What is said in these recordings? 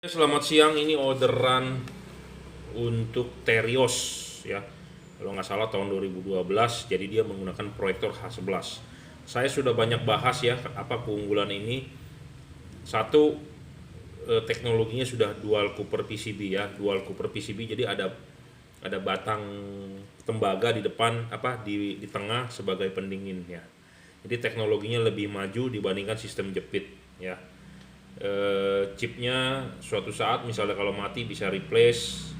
Selamat siang, ini orderan untuk Terios ya. Kalau nggak salah tahun 2012, jadi dia menggunakan proyektor H11. Saya sudah banyak bahas ya apa keunggulan ini. Satu, teknologinya sudah dual cooper PCB ya, dual cooper PCB, jadi ada batang tembaga di depan di tengah sebagai pendingin ya. Jadi teknologinya lebih maju dibandingkan sistem jepit ya. Chipnya suatu saat misalnya kalau mati bisa replace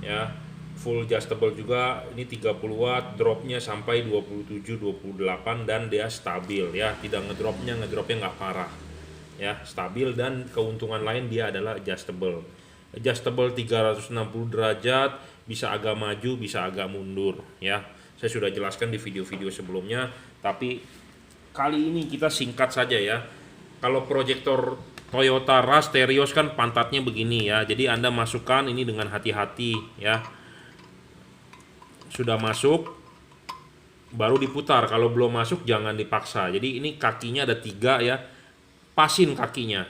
ya, full adjustable juga. Ini 30 watt, dropnya sampai 27 28 dan dia stabil ya, tidak ngedropnya nggak parah ya, stabil. Dan keuntungan lain dia adalah adjustable 360 derajat, bisa agak maju bisa agak mundur ya. Saya sudah jelaskan di video-video sebelumnya, tapi kali ini kita singkat saja ya. Kalau proyektor Toyota Rush Terios kan pantatnya begini ya. Jadi Anda masukkan ini dengan hati-hati ya. Sudah masuk baru diputar. Kalau belum masuk jangan dipaksa. Jadi ini kakinya ada 3 ya. Pasin kakinya.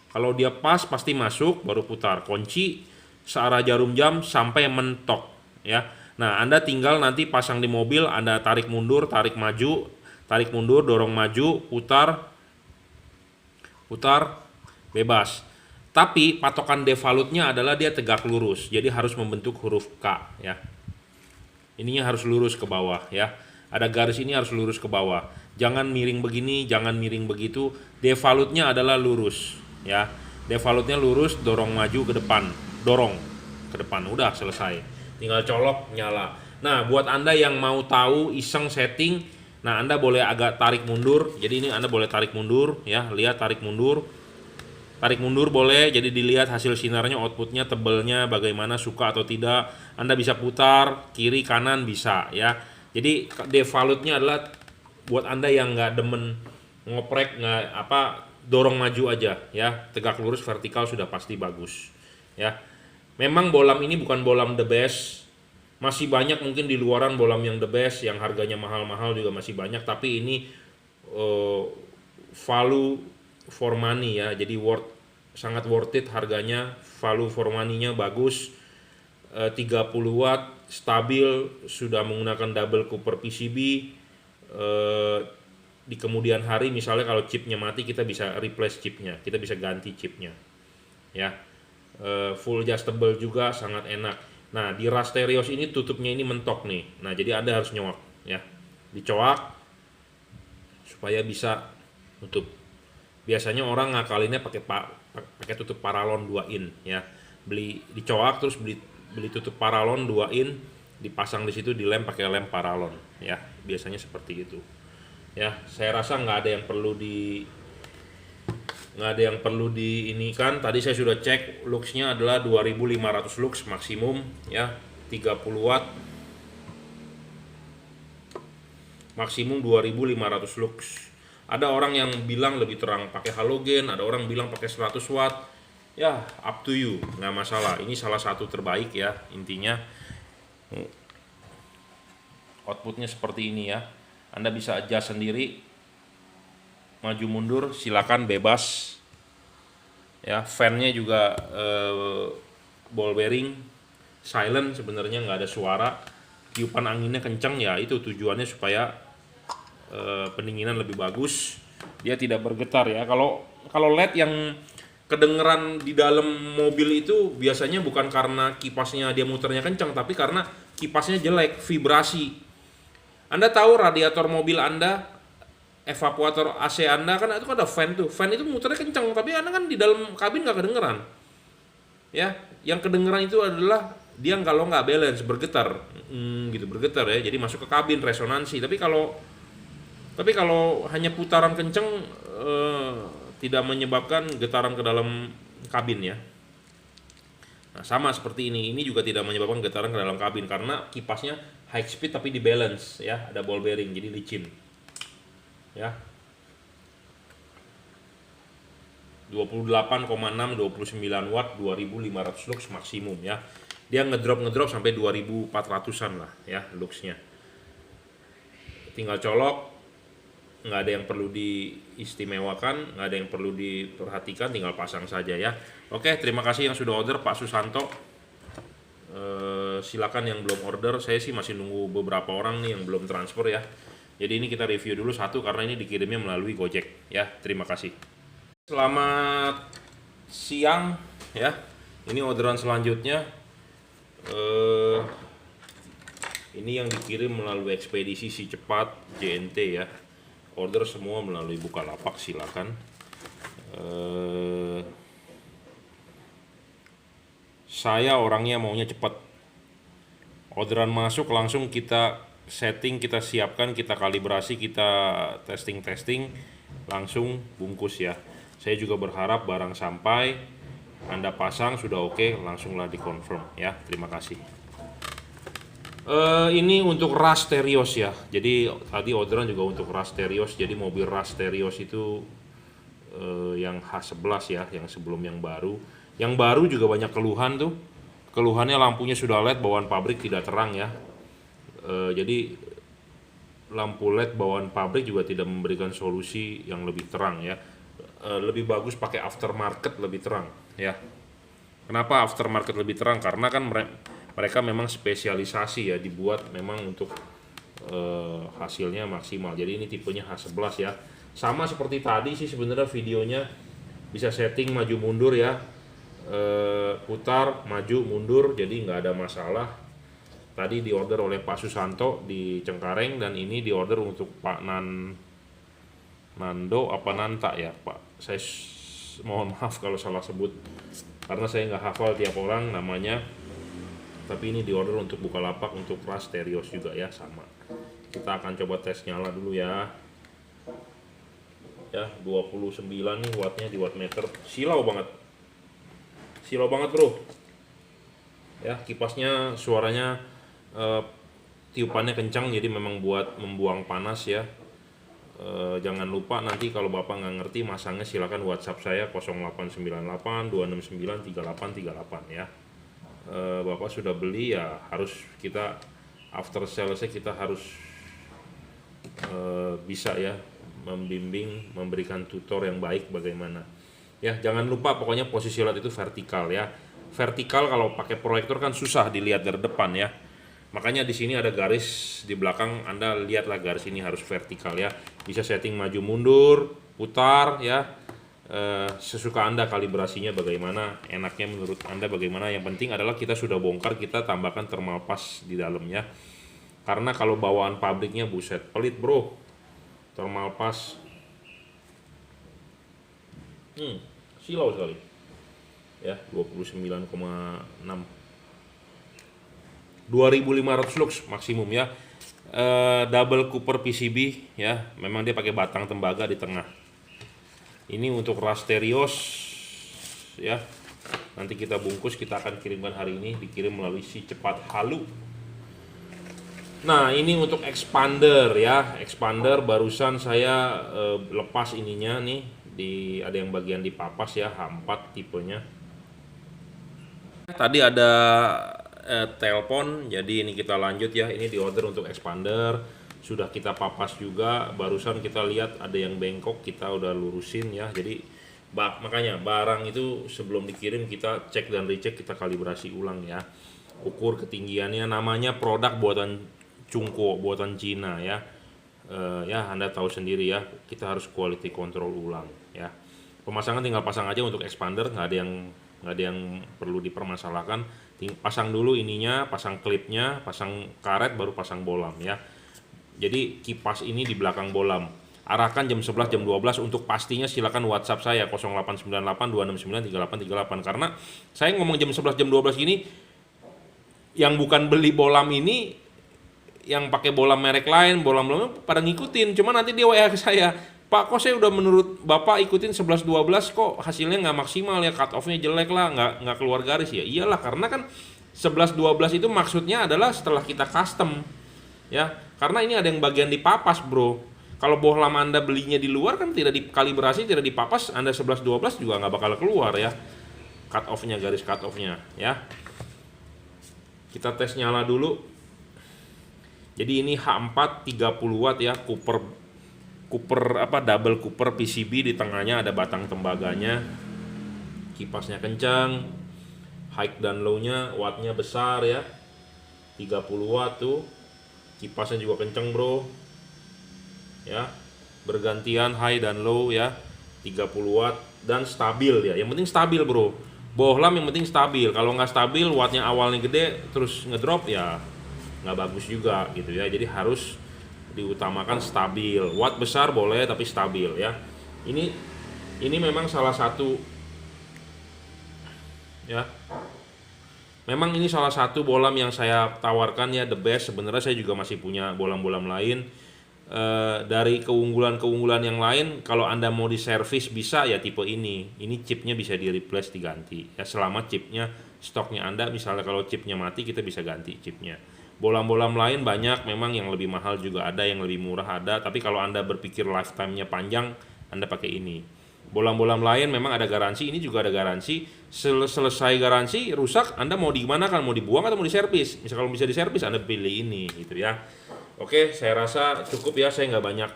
Kalau dia pas pasti masuk, baru putar. Kunci searah jarum jam sampai mentok ya. Nah, Anda tinggal nanti pasang di mobil, Anda tarik mundur, tarik maju, tarik mundur, dorong maju, putar, bebas. Tapi patokan devalutnya adalah dia tegak lurus, jadi harus membentuk huruf K ya. Ininya harus lurus ke bawah ya. Ada garis ini harus lurus ke bawah. Jangan miring begini, jangan miring begitu. Devalutnya adalah lurus ya. Devalutnya lurus, dorong maju ke depan, dorong ke depan, udah selesai. Tinggal colok, nyala. Nah, buat Anda yang mau tahu iseng setting, nah Anda boleh agak tarik mundur. Jadi ini Anda boleh tarik mundur ya, lihat tarik mundur. Tarik mundur boleh, jadi dilihat hasil sinarnya, outputnya, tebelnya bagaimana, suka atau tidak. Anda bisa putar kiri kanan bisa ya. Jadi devalutnya adalah buat Anda yang nggak demen ngoprek, nggak dorong maju aja ya. Tegak lurus vertikal sudah pasti bagus ya. Memang bolam ini bukan bolam the best. Masih banyak mungkin di luaran bolam yang the best, yang harganya mahal-mahal juga masih banyak. Tapi ini value for money ya, jadi sangat worth it harganya, value for money-nya bagus. 30 watt, stabil, sudah menggunakan double cooper PCB. Di kemudian hari misalnya kalau chipnya mati, kita bisa replace chipnya, kita bisa ganti chipnya ya. Full adjustable juga, sangat enak. Nah, di Rush Terios ini tutupnya ini mentok nih. Nah, jadi Anda harus nyowak ya, dicoak supaya bisa tutup. Biasanya orang ngakalinnya pakai tutup paralon 2 in ya. Beli dicoak terus beli tutup paralon 2 in, dipasang di situ, dilem pakai lem paralon ya. Biasanya seperti itu. Ya, saya rasa nggak ada yang perlu di ini kan. Tadi saya sudah cek, luxnya adalah 2500 lux maksimum ya, 30 watt. Maksimum 2500 lux. Ada orang yang bilang lebih terang pakai halogen, ada orang bilang pakai 100 watt. Ya, up to you, nggak masalah. Ini salah satu terbaik ya, intinya. Outputnya seperti ini ya. Anda bisa adjust sendiri, maju mundur, silakan bebas. Ya, fan-nya juga ball bearing, silent sebenarnya, nggak ada suara. Tiupan anginnya kencang ya, itu tujuannya supaya pendinginan lebih bagus, dia tidak bergetar ya. Kalau LED yang kedengeran di dalam mobil itu biasanya bukan karena kipasnya dia muternya kencang, tapi karena kipasnya jelek, vibrasi. Anda tahu radiator mobil Anda, evaporator AC Anda kan itu ada fan tuh, fan itu muternya kencang, tapi Anda kan di dalam kabin nggak kedengeran ya. Yang kedengeran itu adalah dia kalau nggak balance, bergetar gitu, bergetar ya, jadi masuk ke kabin resonansi. Tapi kalau hanya putaran kenceng, tidak menyebabkan getaran ke dalam kabin ya. Nah, sama seperti ini juga tidak menyebabkan getaran ke dalam kabin karena kipasnya high speed tapi di balance ya, ada ball bearing jadi licin ya. 28,6 29 watt, 2500 lux maksimum ya. Dia ngedrop sampai 2400-an lah ya luxnya. Tinggal colok, nggak ada yang perlu diistimewakan, nggak ada yang perlu diperhatikan, tinggal pasang saja ya. Oke, terima kasih yang sudah order Pak Susanto. Silakan yang belum order, saya sih masih nunggu beberapa orang nih yang belum transfer ya. Jadi ini kita review dulu satu karena ini dikirimnya melalui Gojek ya. Terima kasih. Selamat siang ya. Ini orderan selanjutnya. Ini yang dikirim melalui ekspedisi Si Cepat JNT ya. Order semua melalui Bukalapak, silakan. Saya orangnya maunya cepat. Orderan masuk langsung kita setting, kita siapkan, kita kalibrasi, kita testing, langsung bungkus ya. Saya juga berharap barang sampai, Anda pasang sudah oke, langsunglah dikonfirm ya. Terima kasih. Ini untuk Rasterios ya. Jadi tadi orderan juga untuk Rasterios. Jadi mobil Rasterios itu yang H11 ya, yang sebelum yang baru. Yang baru juga banyak keluhan tuh. Keluhannya lampunya sudah LED, bawaan pabrik tidak terang ya. Jadi lampu LED bawaan pabrik juga tidak memberikan solusi yang lebih terang ya. Lebih bagus pakai aftermarket lebih terang ya. Kenapa aftermarket lebih terang? Karena kan mereka memang spesialisasi ya, dibuat memang untuk hasilnya maksimal. Jadi ini tipenya H11 ya. Sama seperti tadi sih sebenarnya videonya, bisa setting maju mundur ya. Putar, maju, mundur, jadi nggak ada masalah. Tadi diorder oleh Pak Susanto di Cengkareng, dan ini diorder untuk Pak Nando apa Nanta ya Pak. Saya mohon maaf kalau salah sebut, karena saya nggak hafal tiap orang namanya. Tapi ini diorder untuk Bukalapak, untuk Rasterios juga ya, sama. Kita akan coba tes nyala dulu ya. Ya, 29 nih wattnya di wattmeter. Silau banget bro ya. Kipasnya suaranya tiupannya kencang, jadi memang buat membuang panas ya. Jangan lupa nanti kalau bapak nggak ngerti masangnya, silakan WhatsApp saya 0898 269 3838 ya. Bapak sudah beli ya, harus kita after salesnya kita harus bisa ya membimbing, memberikan tutor yang baik bagaimana. Ya, jangan lupa pokoknya posisi LED itu vertikal ya. Vertikal kalau pakai proyektor kan susah dilihat dari depan ya. Makanya di sini ada garis di belakang, Anda lihatlah garis ini harus vertikal ya. Bisa setting maju mundur, putar ya. Sesuka Anda, kalibrasinya bagaimana, enaknya menurut Anda bagaimana. Yang penting adalah kita sudah bongkar, kita tambahkan thermal pass di dalamnya. Karena kalau bawaan pabriknya buset pelit bro. Thermal pass silau sekali ya, 29,6 2500 lux maksimum ya. Double Cooper PCB ya, memang dia pakai batang tembaga di tengah. Ini untuk Rasterios ya, nanti kita bungkus, kita akan kirimkan hari ini, dikirim melalui Si Cepat Halu. Nah ini untuk expander ya, expander barusan saya lepas ininya nih, ada yang bagian di papas ya, H4 tipenya. Tadi ada telepon, jadi ini kita lanjut ya. Ini diorder untuk expander, sudah kita papas juga. Barusan kita lihat ada yang bengkok, kita udah lurusin ya. Jadi makanya barang itu sebelum dikirim kita cek dan recheck, kita kalibrasi ulang ya. Ukur ketinggiannya, namanya produk buatan Cungko, buatan Cina ya. Ya Anda tahu sendiri ya, kita harus quality control ulang ya. Pemasangan tinggal pasang aja untuk expander, nggak ada yang perlu dipermasalahkan. Pasang dulu ininya, pasang klipnya, pasang karet, baru pasang bolam ya. Jadi kipas ini di belakang bolam. Arahkan jam 11 jam 12. Untuk pastinya silakan WhatsApp saya 0898 269 3838, karena saya ngomong jam 11 jam 12 gini, yang bukan beli bolam ini, yang pakai bolam merek lain, bolam-bolamnya pada ngikutin. Cuma nanti dia WA ke saya, Pak, kok saya udah menurut Bapak ikutin 11-12 kok hasilnya nggak maksimal ya, cut off-nya jelek lah, nggak keluar garis ya. Iyalah, karena kan 11-12 itu maksudnya adalah setelah kita custom ya. Karena ini ada yang bagian di papas bro. Kalau bohlam Anda belinya di luar kan tidak dikalibrasi, tidak dipapas, Anda 11-12 juga nggak bakal keluar ya cut off-nya, garis cut off-nya ya. Kita tes nyala dulu. Jadi ini H4 30 watt ya, Cooper Cooper double Cooper PCB, di tengahnya ada batang tembaganya. Kipasnya kencang, high dan low-nya wattnya besar ya, 30 watt tuh. Kipasnya juga kenceng bro ya, bergantian high dan low ya, 30 watt dan stabil ya. Yang penting stabil bro, bohlam yang penting stabil. Kalau nggak stabil, wattnya awalnya gede terus ngedrop ya nggak bagus juga gitu ya. Jadi harus diutamakan stabil. Watt besar boleh tapi stabil ya. Ini memang salah satu ya, memang ini salah satu bohlam yang saya tawarkan ya, the best. Sebenarnya saya juga masih punya bohlam-bohlam lain. Dari keunggulan-keunggulan yang lain, kalau Anda mau diservis bisa ya tipe ini. Ini chipnya bisa di replace, diganti ya, selama chipnya stoknya Anda. Misalnya kalau chipnya mati, kita bisa ganti chipnya. Bohlam-bohlam lain banyak memang, yang lebih mahal juga ada, yang lebih murah ada. Tapi kalau Anda berpikir lifetime-nya panjang, Anda pakai ini. Bohlam-bohlam lain memang ada garansi, ini juga ada garansi. Selesai garansi rusak, Anda mau di mana kan? Mau dibuang atau mau diservis? Misal kalau bisa diservis, Anda pilih ini gitu ya. Oke, saya rasa cukup ya, saya nggak banyak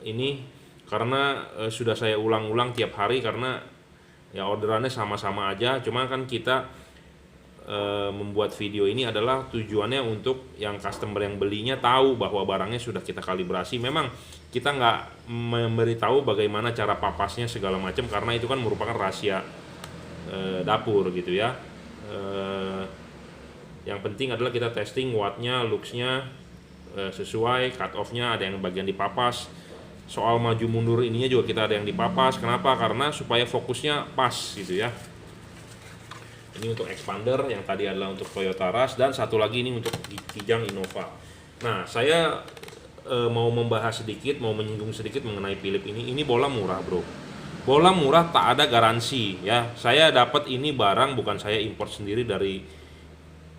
ini karena sudah saya ulang-ulang tiap hari, karena ya orderannya sama-sama aja. Cuma kan kita membuat video ini adalah tujuannya untuk yang customer yang belinya tahu bahwa barangnya sudah kita kalibrasi. Memang kita nggak memberitahu bagaimana cara papasnya segala macam, karena itu kan merupakan rahasia dapur gitu ya. Yang penting adalah kita testing wattnya, looksnya sesuai, cut off-nya ada yang bagian dipapas. Soal maju mundur ininya juga kita ada yang dipapas. Kenapa? Karena supaya fokusnya pas gitu ya. Ini untuk expander, yang tadi adalah untuk Toyota Rush, dan satu lagi ini untuk Kijang Innova. Nah, saya mau membahas sedikit, mau menyinggung sedikit mengenai Philips ini. Ini bohlam murah bro, bohlam murah tak ada garansi ya. Saya dapat ini barang, bukan saya import sendiri dari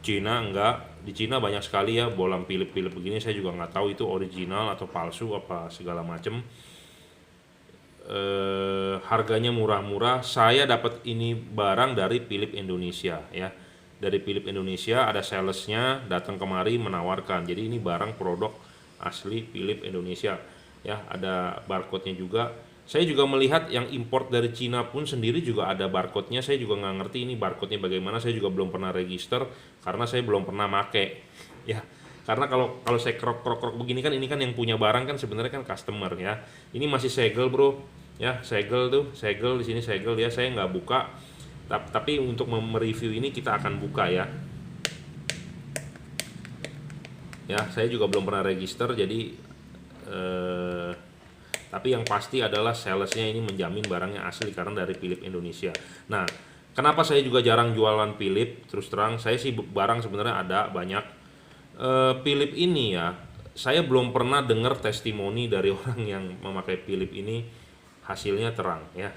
Cina, enggak. Di Cina banyak sekali ya bohlam Philips begini, saya juga nggak tahu itu original atau palsu apa segala macem. Harganya murah-murah. Saya dapat ini barang dari Philips Indonesia ya. Dari Philips Indonesia ada salesnya datang kemari menawarkan. Jadi ini barang produk asli Philips Indonesia ya. Ada barcode-nya juga. Saya juga melihat yang import dari Cina pun sendiri juga ada barcode-nya. Saya juga nggak ngerti ini barcode-nya bagaimana. Saya juga belum pernah register karena saya belum pernah make ya. Karena kalau saya krok begini kan, ini kan yang punya barang kan sebenarnya kan customer ya. Ini masih segel bro ya, segel di sini segel ya. Saya nggak buka, tapi untuk mereview ini kita akan buka ya. Ya, saya juga belum pernah register, jadi tapi yang pasti adalah salesnya ini menjamin barangnya asli karena dari Philips Indonesia. Nah, kenapa saya juga jarang jualan Philips? Terus terang, saya sih barang sebenarnya ada banyak. Philips ini ya, saya belum pernah dengar testimoni dari orang yang memakai Philips ini hasilnya terang ya.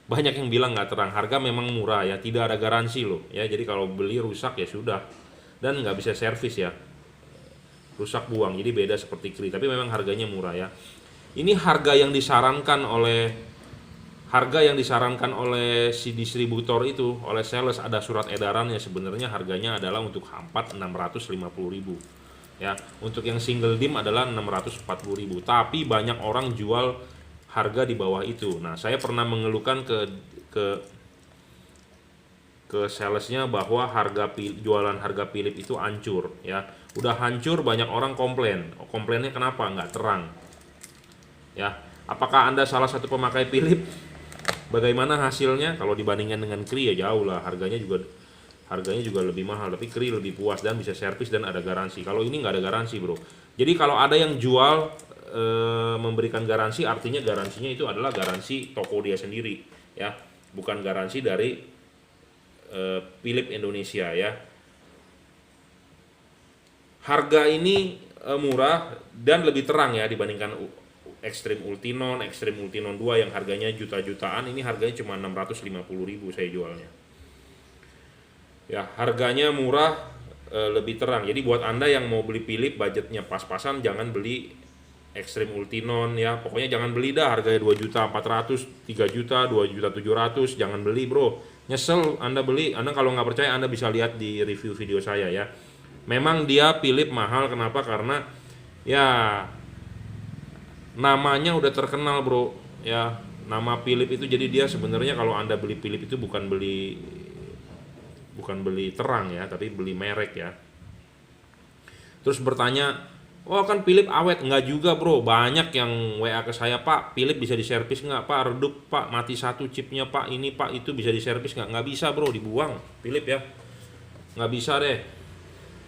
Banyak yang bilang nggak terang, harga memang murah ya, tidak ada garansi loh ya. Jadi kalau beli rusak ya sudah, dan nggak bisa servis ya, rusak buang. Jadi beda seperti Kri, tapi memang harganya murah ya. Ini harga yang disarankan oleh si distributor itu, oleh sales, ada surat edarannya. Sebenarnya harganya adalah untuk H4 650.000 ya. Untuk yang single dim adalah 640.000. Tapi banyak orang jual harga di bawah itu. Nah, saya pernah mengeluhkan ke salesnya bahwa jualan harga Philips itu hancur ya. Udah hancur, banyak orang komplain. Komplainnya kenapa? Nggak terang ya. Apakah Anda salah satu pemakai Philips? Bagaimana hasilnya? Kalau dibandingkan dengan Kri ya jauh lah, harganya juga lebih mahal, tapi Kri lebih puas dan bisa servis dan ada garansi. Kalau ini nggak ada garansi bro. Jadi kalau ada yang jual memberikan garansi, artinya garansinya itu adalah garansi toko dia sendiri ya, bukan garansi dari Philips Indonesia ya. Harga ini murah dan lebih terang ya dibandingkan Extreme Ultinon 2 yang harganya juta-jutaan. Ini harganya cuma 650.000 saya jualnya ya. Harganya murah, lebih terang. Jadi buat Anda yang mau beli Philips budgetnya pas-pasan, jangan beli Extreme Ultinon ya. Pokoknya jangan beli dah, harganya 2.400.000, 3 juta, 2.700.000, jangan beli bro. Nyesel Anda beli. Anda kalau nggak percaya Anda bisa lihat di review video saya ya. Memang dia Philips mahal, kenapa? Karena ya namanya udah terkenal bro, ya. Nama Philip itu, jadi dia sebenarnya kalau anda beli Philip itu bukan beli terang ya, tapi beli merek ya. Terus bertanya, oh kan Philip awet? Nggak juga bro, banyak yang WA ke saya, Pak Philip bisa diservis nggak Pak, redup Pak, mati satu chipnya Pak, ini Pak itu bisa diservis nggak? Nggak bisa bro, dibuang Philip ya, nggak bisa deh.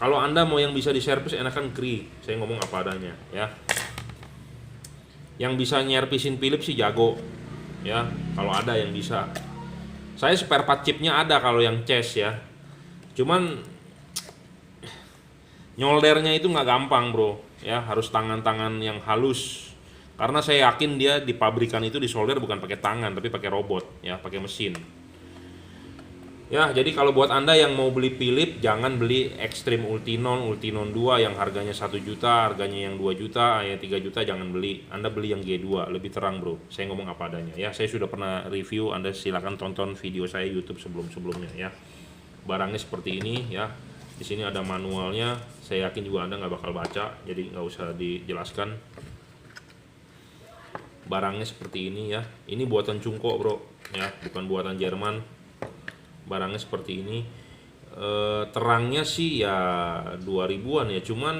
Kalau anda mau yang bisa diservis enakan Kri, saya ngomong apa adanya ya. Yang bisa nyerpisin Philip sih jago ya, kalau ada yang bisa. Saya spare part chipnya ada kalau yang Chess ya, cuman nyoldernya itu nggak gampang bro ya, harus tangan-tangan yang halus, karena saya yakin dia di pabrikan itu disolder bukan pakai tangan tapi pakai robot ya, pakai mesin ya. Jadi kalau buat anda yang mau beli Philip, jangan beli Extreme Ultinon 2 yang harganya 1 juta, harganya yang 2 juta ya, 3 juta jangan beli. Anda beli yang G2 lebih terang bro, saya ngomong apa adanya ya. Saya sudah pernah review, anda silakan tonton video saya YouTube sebelum-sebelumnya ya. Barangnya seperti ini ya. Di sini ada manualnya, saya yakin juga anda nggak bakal baca, jadi nggak usah dijelaskan. Barangnya seperti ini ya. Ini buatan Cungko bro ya, bukan buatan Jerman. Barangnya seperti ini. Terangnya sih ya 2000-an ya, cuman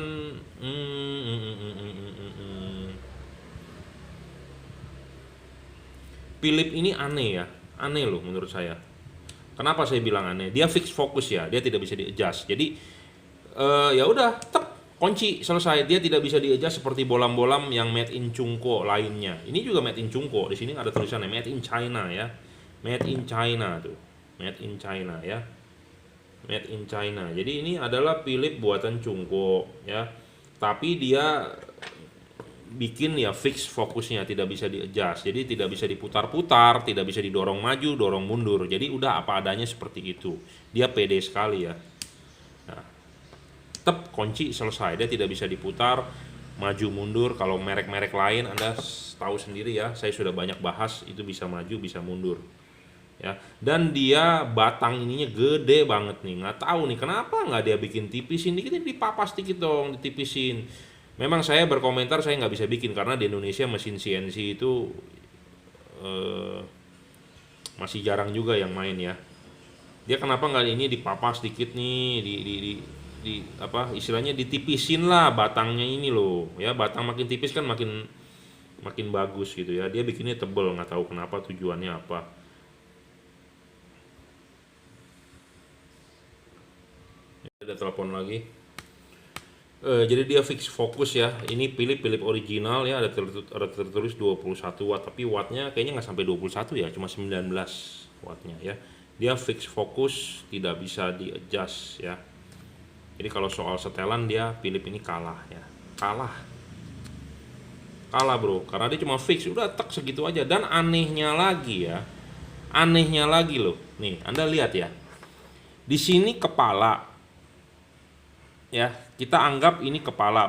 Philip ini aneh ya, aneh loh menurut saya. Kenapa saya bilang aneh? Dia fix fokus ya, dia tidak bisa di-adjust. Jadi ya udah, tep, kunci selesai. Dia tidak bisa di-adjust seperti bolam-bolam yang made in Cungko lainnya. Ini juga made in Cungko. Di sini ada tulisannya made in China ya. Made in China tuh. Made in China ya. Made in China. Jadi ini adalah Philip buatan Cungko ya. Tapi dia bikin ya fix fokusnya, tidak bisa di-adjust. Jadi tidak bisa diputar-putar, tidak bisa didorong maju, dorong mundur. Jadi udah apa adanya seperti itu. Dia pede sekali ya. Nah, tep, kunci selesai. Dia tidak bisa diputar, maju mundur. Kalau merek-merek lain anda tahu sendiri ya, saya sudah banyak bahas, itu bisa maju bisa mundur ya. Dan dia batang ininya gede banget nih, nggak tahu nih kenapa nggak dia bikin tipisin dikit, dipapas dikit dong, ditipisin. Memang saya berkomentar, saya nggak bisa bikin karena di Indonesia mesin CNC itu masih jarang juga yang main ya. Dia kenapa nggak ini dipapas dikit nih, di apa istilahnya, ditipisin lah batangnya ini loh ya. Batang makin tipis kan makin bagus gitu ya. Dia bikinnya tebel, nggak tahu kenapa, tujuannya apa. Ada telepon lagi. Jadi dia fix fokus ya. Ini Philip original ya, ada tertulis 21 watt, tapi wattnya kayaknya nggak sampai 21 ya, cuma 19 wattnya ya. Dia fix fokus, tidak bisa di adjust ya. Jadi kalau soal setelan, dia Philip ini kalah ya. Kalah bro, karena dia cuma fix, udah tek segitu aja. Dan anehnya lagi loh, nih anda lihat ya, di sini kepala ya, kita anggap ini kepala.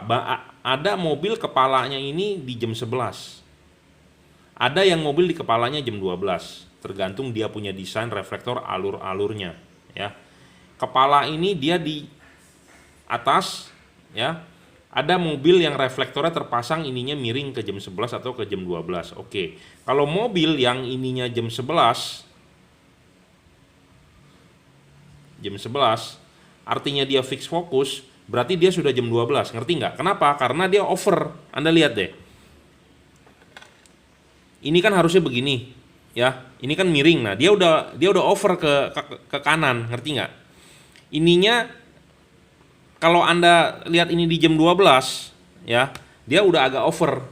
Ada mobil kepalanya ini di jam 11, ada yang mobil di kepalanya jam 12, tergantung dia punya desain reflektor alur-alurnya ya. Kepala ini dia di atas ya. Ada mobil yang reflektornya terpasang ininya miring ke jam 11 atau ke jam 12. Oke. Kalau mobil yang ininya jam 11, artinya dia fix fokus, berarti dia sudah jam 12. Ngerti nggak? Kenapa? Karena dia over. Anda lihat deh. Ini kan harusnya begini ya. Ini kan miring. Nah, dia udah over ke kanan, ngerti nggak? Ininya kalau Anda lihat ini di jam 12 ya, dia udah agak over.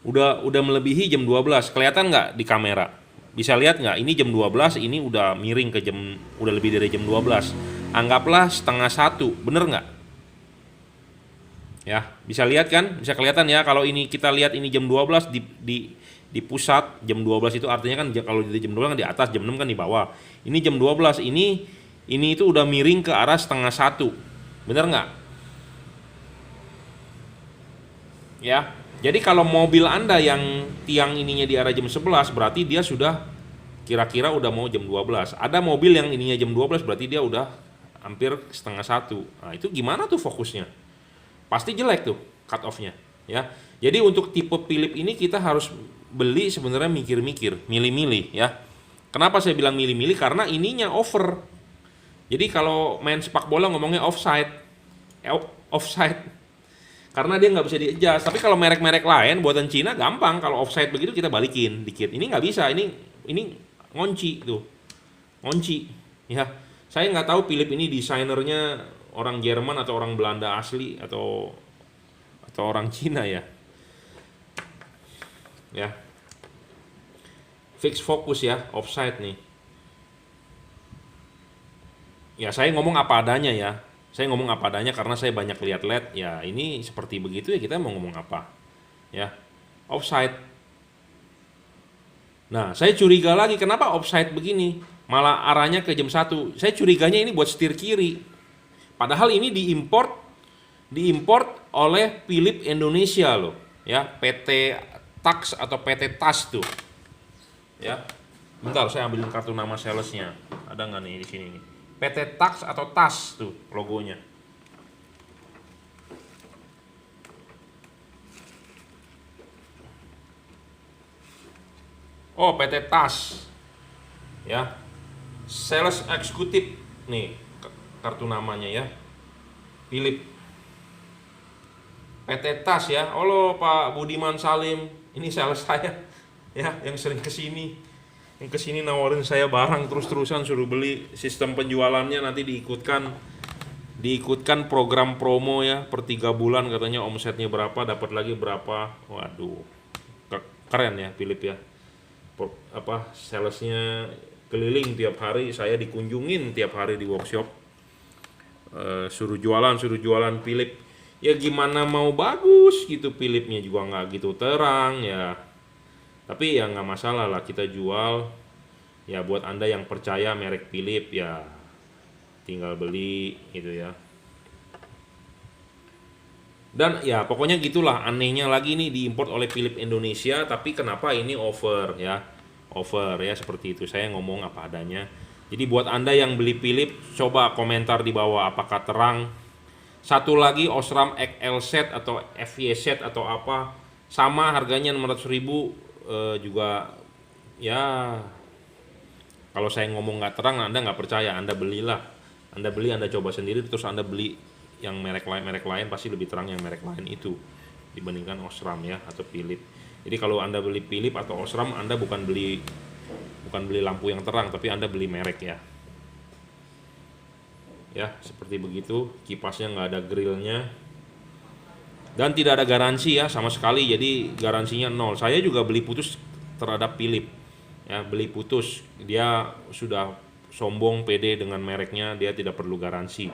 Udah melebihi jam 12. Kelihatan nggak di kamera? Bisa lihat nggak? Ini jam 12, ini udah miring ke udah lebih dari jam 12. Anggaplah setengah 1, bener nggak? Ya, bisa lihat kan? Bisa kelihatan ya, kalau ini kita lihat ini jam 12 di pusat, jam 12 itu artinya kan kalau di jam 12 kan di atas, jam 6 kan di bawah. Ini jam 12, ini itu udah miring ke arah setengah 1. Bener nggak? Ya. Jadi kalau mobil Anda yang tiang ininya di arah jam 11, berarti dia sudah kira-kira udah mau jam 12. Ada mobil yang ininya jam 12, berarti dia udah hampir setengah 1. Nah, itu gimana tuh fokusnya? Pasti jelek tuh cut off-nya. ya. Jadi untuk tipe Philips ini kita harus beli sebenarnya mikir-mikir, milih-milih ya. Kenapa saya bilang milih-milih? Karena ininya over. Jadi kalau main sepak bola ngomongnya offside, offside. Karena dia nggak bisa di-adjust. Tapi kalau merek-merek lain buatan Cina gampang. Kalau offside begitu kita balikin dikit. Ini nggak bisa. Ini ngunci tuh, ngunci. Ya, saya nggak tahu Philips ini desainernya orang Jerman atau orang Belanda asli atau orang Cina ya. Ya, fix fokus ya, offside nih. Ya saya ngomong apa adanya ya. Saya ngomong apa adanya karena saya banyak lihat LED. Ya ini seperti begitu ya, kita mau ngomong apa? Ya, offside. Nah, saya curiga lagi kenapa offside begini? Malah arahnya ke jam 1. Saya curiganya ini buat setir kiri. Padahal ini diimport oleh Philips Indonesia loh, ya, PT Tax atau PT Tas tuh. Ya. Bentar, saya ambilin kartu nama salesnya. Ada nggak nih di sini nih? PT Tax atau Tas tuh logonya. Oh, PT Tas. Ya. Sales eksekutif nih kartu namanya ya. Philips. PT Tas ya. Halo Pak Budiman Salim. Ini sales saya ya yang sering kesini. Yang kesini nawarin saya barang terus-terusan, suruh beli. Sistem penjualannya nanti diikutkan program promo ya, per 3 bulan katanya omsetnya berapa dapat lagi berapa. Waduh, keren ya Philips ya. Salesnya keliling tiap hari, saya dikunjungin tiap hari di workshop. Suruh jualan Philips. Ya gimana mau bagus gitu, Philipsnya juga nggak gitu terang ya. Tapi ya nggak masalah lah, kita jual. Ya buat Anda yang percaya merek Philips ya tinggal beli gitu ya. Dan ya pokoknya gitulah, anehnya lagi nih diimport oleh Philips Indonesia, tapi kenapa ini over ya. Over ya, seperti itu. Saya ngomong apa adanya. Jadi buat Anda yang beli Philips, coba komentar di bawah apakah terang. Satu lagi Osram XL set atau FY set atau apa, sama harganya 600.000. Juga ya, kalau saya ngomong nggak terang Anda nggak percaya, Anda belilah. Anda beli, Anda coba sendiri, terus Anda beli yang merek lain pasti lebih terang yang merek lain itu dibandingkan Osram ya atau Philips. Jadi kalau Anda beli Philips atau Osram, Anda bukan beli lampu yang terang, tapi Anda beli merek ya. Ya, seperti begitu. Kipasnya nggak ada grillnya. Dan tidak ada garansi ya sama sekali, jadi garansinya 0. Saya juga beli putus terhadap Philips. Ya, beli putus. Dia sudah sombong pede dengan mereknya, dia tidak perlu garansi.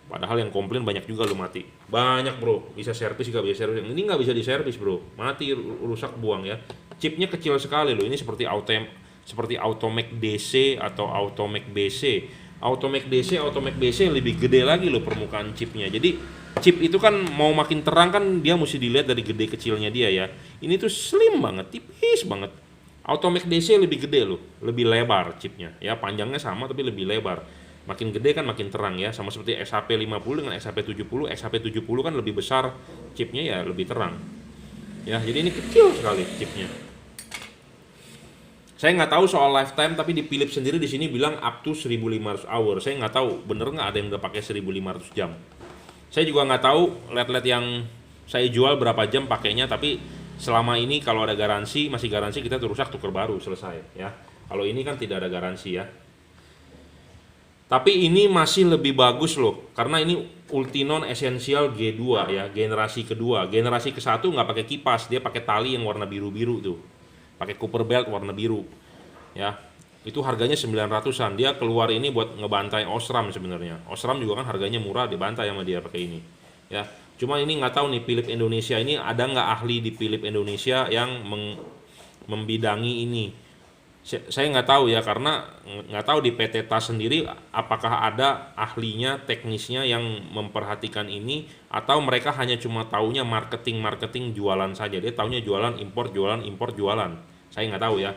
Padahal yang komplain banyak juga lo mati. Banyak bro, bisa servis juga bisa servis. Ini nggak bisa diservis bro, mati, rusak, buang ya. Chipnya kecil sekali loh, ini seperti Automec DC atau Automec BC. Automec DC, Automec BC lebih gede lagi loh permukaan chipnya. Jadi chip itu kan mau makin terang kan dia mesti dilihat dari gede kecilnya dia ya. Ini tuh slim banget, tipis banget. Automec DC lebih gede loh, lebih lebar chipnya. Ya panjangnya sama tapi lebih lebar. Makin gede kan makin terang ya, sama seperti SHP50 dengan SHP70. SHP70 kan lebih besar chipnya ya, lebih terang. Ya, jadi ini kecil sekali chipnya. Saya nggak tahu soal lifetime, tapi di Philips sendiri di sini bilang up to 1500 hour. Saya nggak tahu bener nggak ada yang udah pakai 1500 jam. Saya juga nggak tahu LED-LED yang saya jual berapa jam pakainya, tapi selama ini kalau ada garansi, masih garansi, kita tuh rusak tuker baru, selesai ya. Kalau ini kan tidak ada garansi ya. Tapi ini masih lebih bagus loh, karena ini Ultinon Essential G2 ya, generasi kedua. Generasi ke-1 nggak pakai kipas, dia pakai tali yang warna biru-biru tuh. Pakai copper belt warna biru. Ya. Itu harganya 900-an. Dia keluar ini buat ngebantai Osram sebenarnya. Osram juga kan harganya murah, dibantai sama dia pakai ini. Ya. Cuma ini nggak tahu nih Philips Indonesia ini ada nggak ahli di Philips Indonesia yang membidangi ini. Saya nggak tahu ya, karena nggak tahu di PT Tas sendiri apakah ada ahlinya, teknisnya yang memperhatikan ini, atau mereka hanya cuma taunya marketing jualan saja. Dia taunya jualan impor, jualan. Saya nggak tahu ya.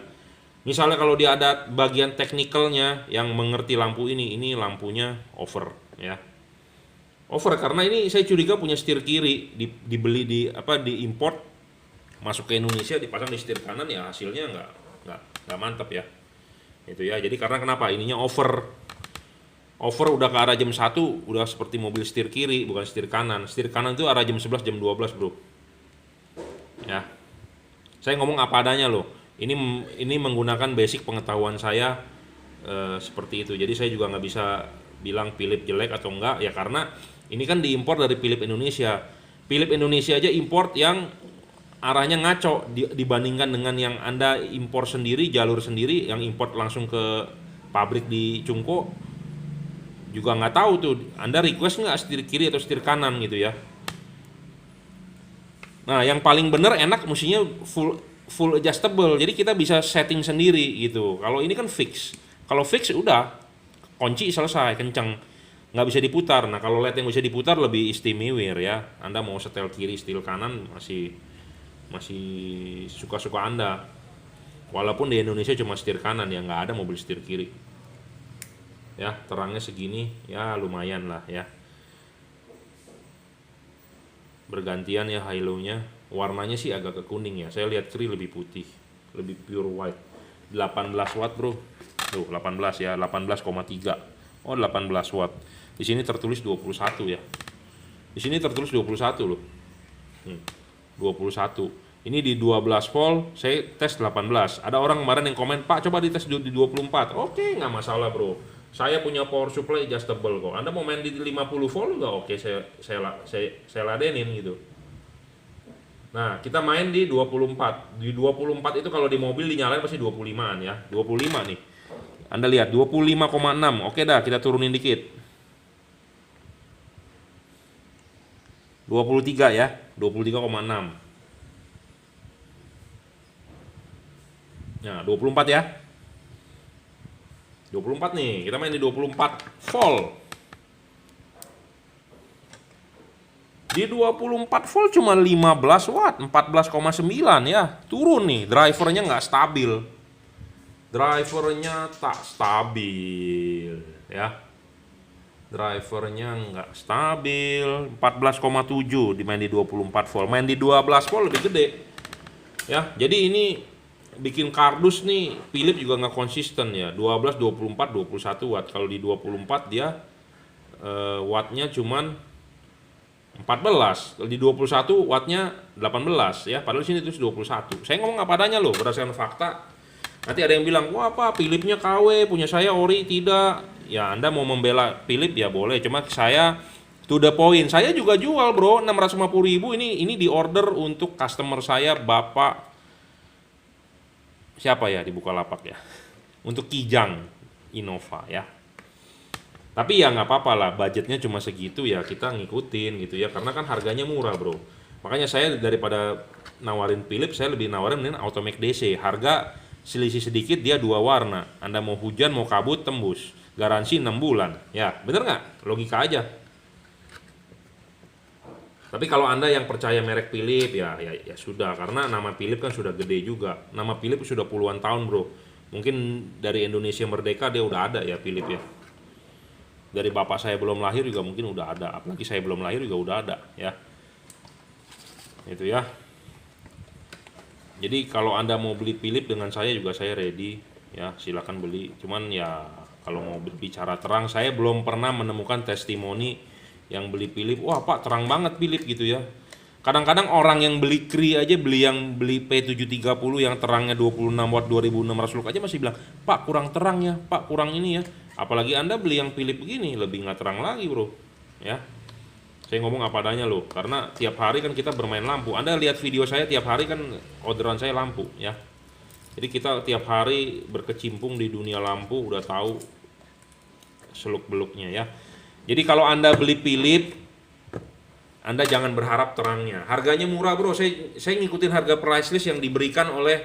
Misalnya kalau dia ada bagian teknikalnya yang mengerti lampu ini lampunya over ya. Over karena ini saya curiga punya setir kiri, dibeli di import, masuk ke Indonesia dipasang di setir kanan, ya hasilnya nggak mantap ya. Itu ya. Jadi karena kenapa? Ininya over udah ke arah jam 1 udah seperti mobil setir kiri bukan setir kanan. Setir kanan itu arah jam 11 jam 12, Bro. Ya. Saya ngomong apa adanya loh. Ini menggunakan basic pengetahuan saya seperti itu. Jadi saya juga nggak bisa bilang Philips jelek atau enggak ya, karena ini kan diimpor dari Philips Indonesia. Philips Indonesia aja import yang arahnya ngaco dibandingkan dengan yang Anda impor sendiri, jalur sendiri, yang import langsung ke pabrik di Cungko. Juga nggak tahu tuh Anda request nggak setir kiri atau setir kanan gitu ya. Nah, yang paling bener enak mestinya full adjustable. Jadi kita bisa setting sendiri gitu. Kalau ini kan fix. Kalau fix udah kunci selesai, kencang. Nggak bisa diputar. Nah, kalau LED yang bisa diputar lebih istimewa ya. Anda mau setel kiri, setel kanan masih suka-suka Anda. Walaupun di Indonesia cuma setir kanan ya, nggak ada mobil setir kiri. Ya, terangnya segini ya lumayan lah ya. Bergantian ya halo-nya. Warnanya sih agak ke kuning ya. Saya lihat kiri lebih putih, lebih pure white. 18 watt, Bro. Tuh, 18 ya, 18,3. Oh, 18 watt. Di sini tertulis 21 ya. Di sini tertulis 21 loh. 21. Ini di 12 volt, saya tes 18. Ada orang kemarin yang komen, "Pak, coba dites di 24." Oke, nggak masalah, Bro. Saya punya power supply adjustable kok. Anda mau main di 50 volt juga oke, saya ladenin gitu. Nah, kita main di 24. Di 24 itu kalau di mobil dinyalain pasti 25-an ya. 25 nih. Anda lihat 25,6. Oke dah, kita turunin dikit. 23 ya. 23,6. Nah, 24 ya. 24 nih, kita main di 24 volt. Di 24 volt cuma 15 watt, 14,9 ya. Turun nih, drivernya nggak stabil. Drivernya tak stabil ya. Drivernya nggak stabil, 14,7 dimain di 24 volt. Main di 12 volt lebih gede. Ya, jadi ini bikin kardus nih, Philips juga nggak konsisten ya. 12, 24, 21 watt. Kalau di 24 dia wattnya cuman 14. Kalau di 21 wattnya 18 ya. Padahal sini terus 21. Saya ngomong apa adanya loh, berdasarkan fakta. Nanti ada yang bilang, "Wah, Pak, Philips-nya KW, punya saya ori." Tidak. Ya, Anda mau membela Philips ya boleh. Cuma saya to the point. Saya juga jual, Bro, 650.000 ini di order untuk customer saya, Bapak siapa ya di Bukalapak ya, untuk Kijang Innova ya. Tapi ya nggak apa-apa lah, budgetnya cuma segitu ya, kita ngikutin gitu ya, karena kan harganya murah, Bro. Makanya saya daripada nawarin Philips, saya lebih nawarin Automac DC. Harga selisih sedikit, dia 2 warna. Anda mau hujan mau kabut tembus, garansi 6 bulan ya. Bener nggak? Logika aja. Tapi kalau Anda yang percaya merek Philips ya sudah, karena nama Philips kan sudah gede juga. Nama Philips sudah puluhan tahun, Bro. Mungkin dari Indonesia merdeka dia udah ada ya Philips ya. Dari bapak saya belum lahir juga mungkin udah ada, apalagi saya belum lahir juga udah ada ya. Itu ya. Jadi kalau Anda mau beli Philips dengan saya juga saya ready ya, silakan beli. Cuman ya kalau mau bicara terang, saya belum pernah menemukan testimoni yang beli Philips, "Wah, Pak, terang banget Philips," gitu ya. Kadang-kadang orang yang beli Kri aja, yang beli P730 yang terangnya 26 watt 2600 lux aja masih bilang, "Pak, kurang terang ya, Pak, kurang ini ya." Apalagi Anda beli yang Philips begini, lebih nggak terang lagi, Bro. Ya. Saya ngomong apa adanya loh, karena tiap hari kan kita bermain lampu. Anda lihat video saya tiap hari kan orderan saya lampu ya. Jadi kita tiap hari berkecimpung di dunia lampu, udah tahu seluk-beluknya ya. Jadi kalau Anda beli Philips, Anda jangan berharap terangnya. Harganya murah, Bro. Saya ngikutin harga price list yang diberikan oleh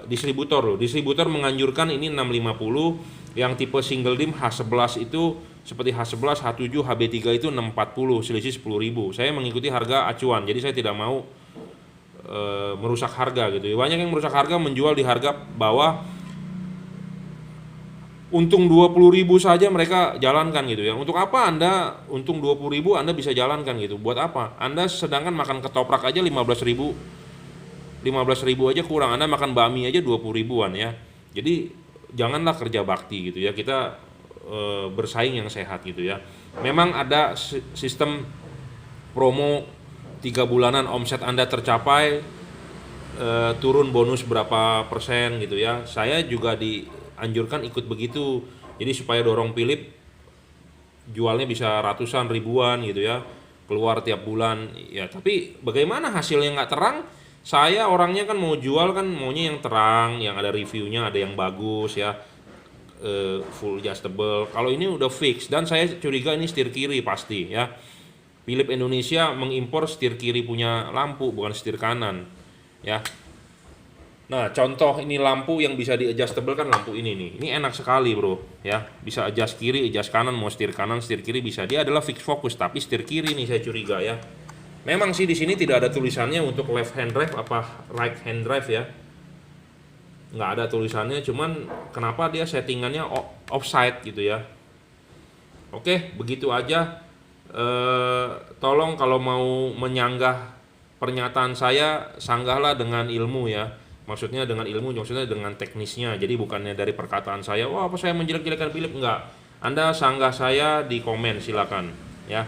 distributor loh. Distributor menganjurkan ini 650, yang tipe single dim H11 itu seperti H11, H7, HB3 itu 640, selisih 10.000. Saya mengikuti harga acuan. Jadi saya tidak mau merusak harga gitu. Banyak yang merusak harga, menjual di harga bawah untung 20.000 saja mereka jalankan gitu ya. Untuk apa Anda untung 20.000 Anda bisa jalankan gitu? Buat apa? Anda sedangkan makan ketoprak aja 15.000, 15.000 aja kurang. Anda makan bakmi aja 20.000-an ya. Jadi janganlah kerja bakti gitu ya. Kita bersaing yang sehat gitu ya. Memang ada sistem promo 3 bulanan omset Anda tercapai, turun bonus berapa persen gitu ya. Saya juga dianjurkan ikut begitu. Jadi supaya dorong Philip jualnya bisa ratusan ribuan gitu ya, keluar tiap bulan ya. Tapi bagaimana hasilnya nggak terang? Saya orangnya kan mau jual kan maunya yang terang, yang ada reviewnya, ada yang bagus ya, full adjustable. Kalau ini udah fix dan saya curiga ini setir kiri pasti ya. Philip Indonesia mengimpor setir kiri punya lampu, bukan setir kanan ya. Nah, contoh ini lampu yang bisa di adjustable kan lampu ini nih. Ini enak sekali, Bro, ya. Bisa adjust kiri, adjust kanan, mau setir kanan, setir kiri bisa. Dia adalah fix fokus, tapi setir kiri nih saya curiga ya. Memang sih di sini tidak ada tulisannya untuk left hand drive apa right hand drive ya. Nggak ada tulisannya, cuman kenapa dia settingannya offside gitu ya. Oke, begitu aja. Tolong kalau mau menyanggah pernyataan saya, sanggahlah dengan ilmu ya. Maksudnya dengan ilmu, maksudnya dengan teknisnya. Jadi bukannya dari perkataan saya, wah apa saya menjelek-jelekan Philip, enggak. Anda sanggah saya di komen silakan ya.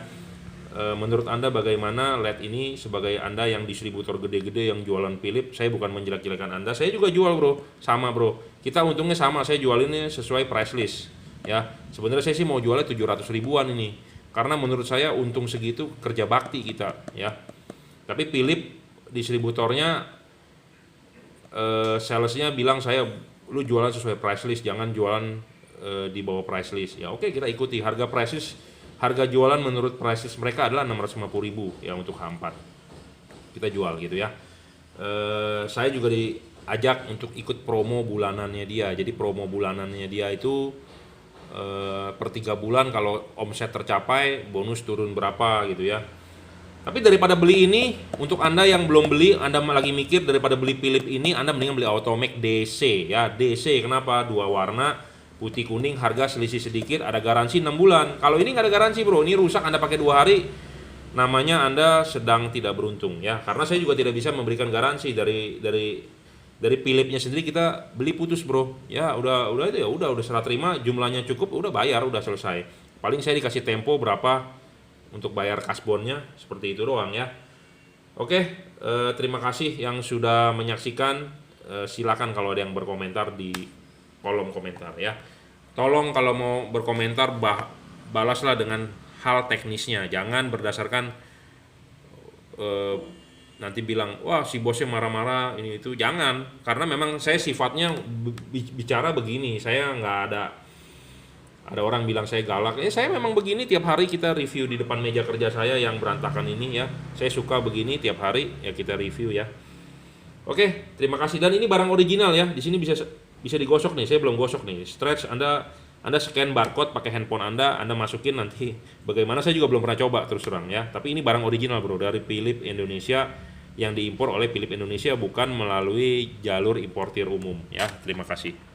Menurut Anda bagaimana LED ini sebagai Anda yang distributor gede-gede yang jualan Philip? Saya bukan menjelek-jelekan Anda, saya juga jual, Bro. Sama, Bro. Kita untungnya sama, saya jualinnya sesuai price list ya. Sebenarnya saya sih mau jualnya 700 ribuan ini. Karena menurut saya untung segitu kerja bakti kita ya. Tapi Philip distributornya salesnya bilang saya lu jualan sesuai price list, jangan jualan di bawah price list ya. Oke, kita ikuti harga price list, harga jualan menurut price list mereka adalah 650.000 ya untuk H4 kita jual gitu ya. Saya juga diajak untuk ikut promo bulanannya dia. Jadi promo bulanannya dia itu per 3 bulan kalau omset tercapai bonus turun berapa gitu ya. Tapi daripada beli ini, untuk Anda yang belum beli, Anda lagi mikir daripada beli Philip ini, Anda mendingan beli Automac DC ya. DC kenapa? 2 warna, putih kuning, harga selisih sedikit, ada garansi 6 bulan. Kalau ini nggak ada garansi, Bro. Ini rusak Anda pakai 2 hari, namanya Anda sedang tidak beruntung ya. Karena saya juga tidak bisa memberikan garansi dari Philipnya sendiri, kita beli putus, Bro. Ya udah serah terima, jumlahnya cukup, udah bayar, udah selesai. Paling saya dikasih tempo berapa untuk bayar kasbonnya, seperti itu doang ya. Oke, terima kasih yang sudah menyaksikan. Silakan kalau ada yang berkomentar di kolom komentar ya. Tolong kalau mau berkomentar balaslah dengan hal teknisnya, jangan berdasarkan nanti bilang wah si bosnya marah-marah ini itu, jangan. Karena memang saya sifatnya bicara begini, saya nggak ada orang bilang saya galak, saya memang begini tiap hari kita review di depan meja kerja saya yang berantakan ini ya. Saya suka begini tiap hari ya kita review ya. Oke, terima kasih. Dan ini barang original ya. Di sini bisa digosok nih. Saya belum gosok nih. Stretch Anda scan barcode pakai handphone Anda masukin nanti. Bagaimana saya juga belum pernah coba terus terang ya. Tapi ini barang original, Bro, dari Philip Indonesia yang diimpor oleh Philip Indonesia, bukan melalui jalur importir umum ya. Terima kasih.